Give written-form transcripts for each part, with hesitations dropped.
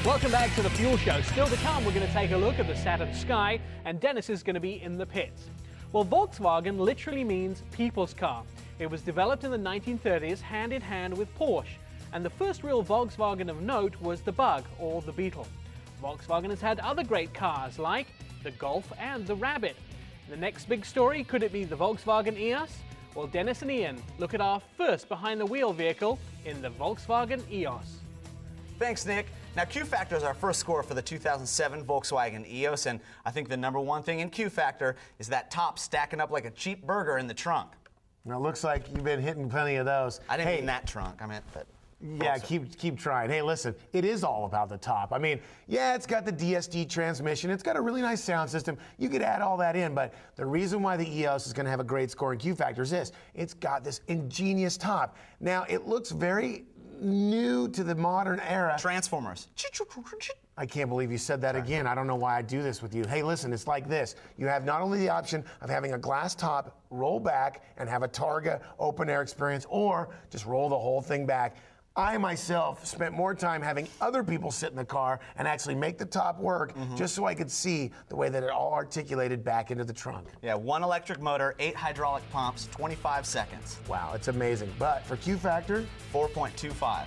Welcome back to the Fuel Show. Still to come, we're going to take a look at the Saturn Sky, and Dennis is going to be in the pits. Well, Volkswagen literally means people's car. It was developed in the 1930s hand in hand with Porsche, and the first real Volkswagen of note was the Bug, or the Beetle. Volkswagen has had other great cars like the Golf and the Rabbit. The next big story, could it be the Volkswagen EOS? Well, Dennis and Ian look at our first behind-the-wheel vehicle in the Volkswagen EOS. Thanks, Nick. Now, Q Factor is our first score for the 2007 Volkswagen EOS, and I think the number one thing in Q Factor is that top stacking up like a cheap burger in the trunk. Now, it looks like you've been hitting plenty of those. I didn't mean that trunk. I meant that. Yeah, keep trying. Hey, listen, it is all about the top. I mean, yeah, it's got the DSG transmission. It's got a really nice sound system. You could add all that in, but the reason why the EOS is going to have a great score in Q Factor is this. It's got this ingenious top. Now, it looks very new to the modern era. Transformers. I can't believe you said that again. I don't know why I do this with you. Hey, listen, it's like this. You have not only the option of having a glass top, roll back, and have a Targa open air experience, or just roll the whole thing back. I myself spent more time having other people sit in the car and actually make the top work just so I could see the way that it all articulated back into the trunk. Yeah, 1 electric motor, 8 hydraulic pumps, 25 seconds. Wow, it's amazing. But for Q Factor, 4.25.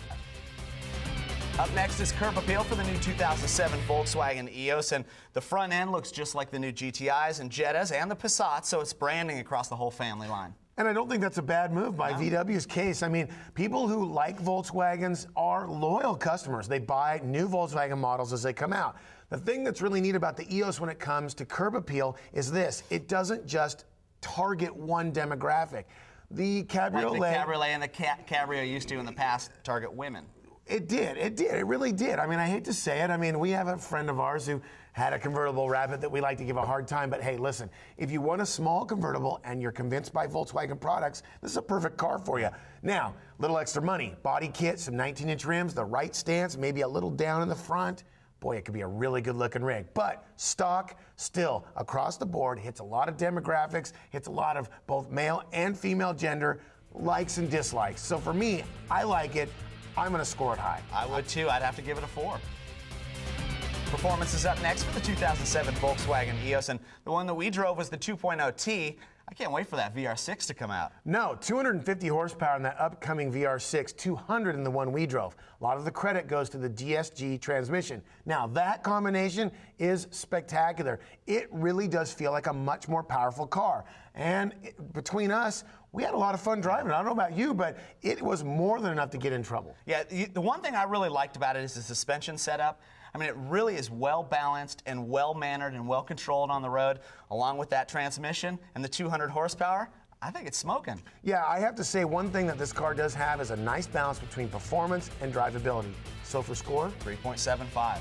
Up next is curb appeal for the new 2007 Volkswagen EOS, and the front end looks just like the new GTIs and Jettas and the Passats, so it's branding across the whole family line. And I don't think that's a bad move by VW's case. I mean, people who like Volkswagens are loyal customers. They buy new Volkswagen models as they come out. The thing that's really neat about the EOS when it comes to curb appeal is this. It doesn't just target one demographic. The Cabriolet... Like the Cabriolet and the Cabrio used to in the past target women. It did. It really did. I mean, I hate to say it. I mean, we have a friend of ours who had a convertible Rabbit that we like to give a hard time. But hey, listen, if you want a small convertible and you're convinced by Volkswagen products, this is a perfect car for you. Now, little extra money, body kit, some 19-inch rims, the right stance, maybe a little down in the front. Boy, it could be a really good-looking rig. But stock, still, across the board, hits a lot of demographics, hits a lot of both male and female gender, likes and dislikes. So for me, I like it. I'm going to score it high. I would too. I'd have to give it a 4. Performance is up next for the 2007 Volkswagen EOS, and the one that we drove was the 2.0T. I can't wait for that VR6 to come out. No, 250 horsepower in that upcoming VR6, 200 in the one we drove. A lot of the credit goes to the DSG transmission. Now, that combination is spectacular. It really does feel like a much more powerful car. And between us, we had a lot of fun driving. I don't know about you, but it was more than enough to get in trouble. Yeah, the one thing I really liked about it is the suspension setup. I mean, it really is well balanced and well mannered and well controlled on the road, along with that transmission and the 200 horsepower. I think it's smoking. Yeah, I have to say one thing that this car does have is a nice balance between performance and drivability. So for score, 3.75.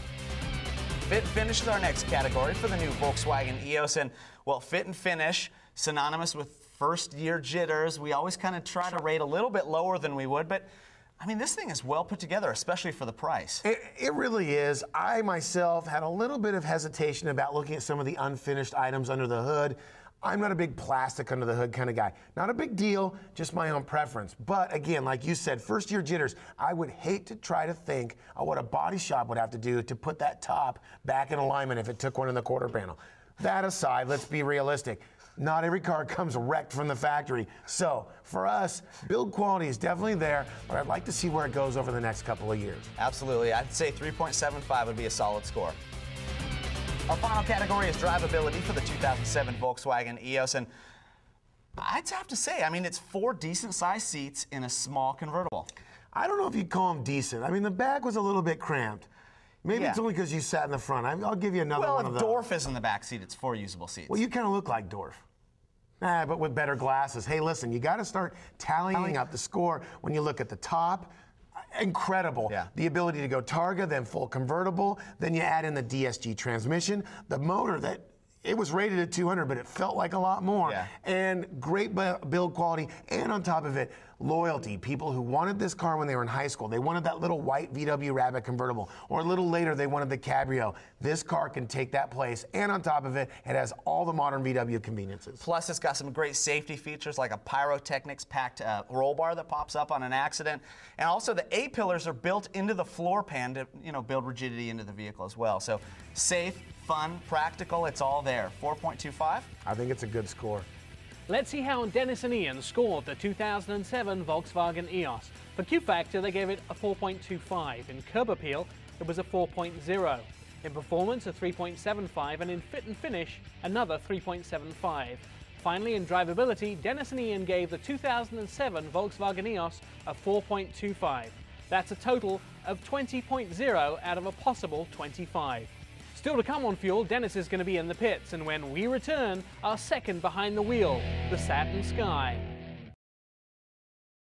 Fit and finish is our next category for the new Volkswagen EOS, and well, fit and finish, synonymous with first-year jitters. We always kind of try to rate a little bit lower than we would, but I mean, this thing is well put together, especially for the price. It really is. I myself had a little bit of hesitation about looking at some of the unfinished items under the hood. I'm not a big plastic under the hood kind of guy. Not a big deal, just my own preference. But again, like you said, first year jitters, I would hate to try to think of what a body shop would have to do to put that top back in alignment if it took one in the quarter panel. That aside, let's be realistic. Not every car comes wrecked from the factory. So for us, build quality is definitely there, but I'd like to see where it goes over the next couple of years. Absolutely. I'd say 3.75 would be a solid score. Our final category is drivability for the 2007 Volkswagen EOS, and I'd have to say, I mean, it's 4 decent-sized seats in a small convertible. I don't know if you'd call them decent. I mean, the back was a little bit cramped. Maybe it's only because you sat in the front. I'll give you another one of those. Well, if Dorf is in the back seat, it's 4 usable seats. Well, you kind of look like Dorf. But with better glasses. Hey, listen, you got to start tallying up the score when you look at the top. Incredible. Yeah. The ability to go Targa, then full convertible, then you add in the DSG transmission, the motor that it was rated at 200, but it felt like a lot more. Yeah. And great build quality, and on top of it, loyalty. People who wanted this car when they were in high school, they wanted that little white VW Rabbit convertible, or a little later they wanted the Cabrio. This car can take that place, and on top of it, it has all the modern VW conveniences. Plus, it's got some great safety features like a pyrotechnics packed roll bar that pops up on an accident, and also the A-pillars are built into the floor pan to build rigidity into the vehicle as well. So safe, fun, practical, it's all there. 4.25? I think it's a good score. Let's see how Dennis and Ian scored the 2007 Volkswagen EOS. For Q Factor, they gave it a 4.25. In curb appeal, it was a 4.0. In performance, a 3.75, and in fit and finish, another 3.75. Finally, in drivability, Dennis and Ian gave the 2007 Volkswagen EOS a 4.25. That's a total of 20.0 out of a possible 25. Still to come on Fuel, Dennis is going to be in the pits, and when we return, our second behind the wheel, the Saturn Sky.